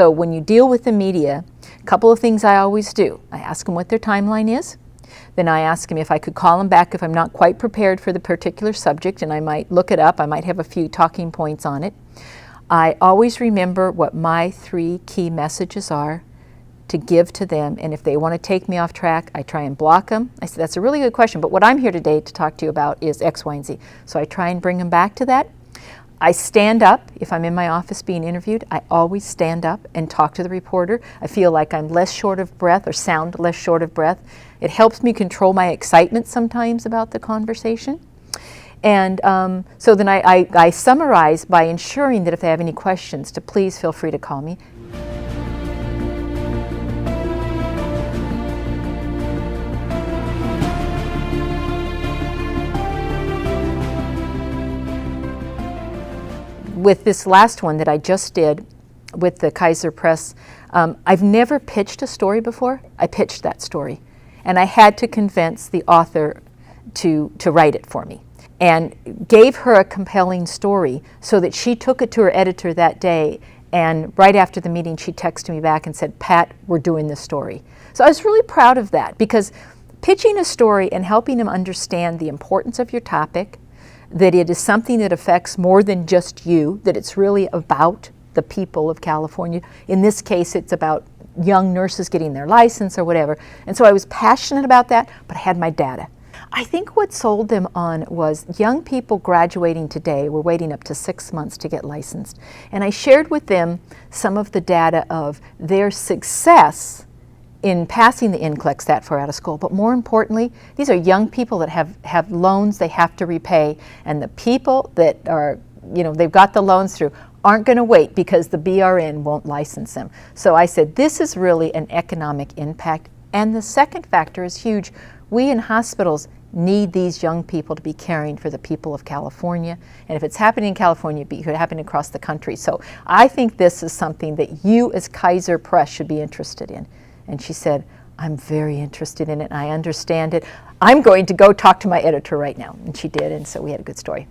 So when you deal with the media, a couple of things I always do. I ask them what their timeline is. Then I ask them if I could call them back if I'm not quite prepared for the particular subject, and I might look it up. I might have a few talking points on it. I always remember what my 3 key messages are to give to them, and if they want to take me off track, I try and block them. I say, that's a really good question, but what I'm here today to talk to you about is X, Y, and Z. So I try and bring them back to that. I stand up. If I'm in my office being interviewed, I always stand up and talk to the reporter. I feel like I'm less short of breath or sound less short of breath. It helps me control my excitement sometimes about the conversation. And so then I summarize by ensuring that if they have any questions, to please feel free to call me. With this last one that I just did with the Kaiser Press, I've never pitched a story before. I pitched that story, and I had to convince the author to write it for me, and gave her a compelling story so that she took it to her editor that day, and right after the meeting she texted me back and said, Pat, we're doing this story. So I was really proud of that, because pitching a story and helping them understand the importance of your topic, that it is something that affects more than just you, that it's really about the people of California. In this case, it's about young nurses getting their license or whatever. And so I was passionate about that, but I had my data. I think what sold them on was young people graduating today were waiting up to 6 months to get licensed. And I shared with them some of the data of their success in passing the NCLEX that far out of school. But more importantly, these are young people that have loans they have to repay, and the people that are, they've got the loans through aren't going to wait because the BRN won't license them. So I said, this is really an economic impact. And the second factor is huge. We in hospitals need these young people to be caring for the people of California. And if it's happening in California, it could happen across the country. So I think this is something that you as Kaiser Press should be interested in. And she said, I'm very interested in it, and I understand it. I'm going to go talk to my editor right now. And she did, and so we had a good story.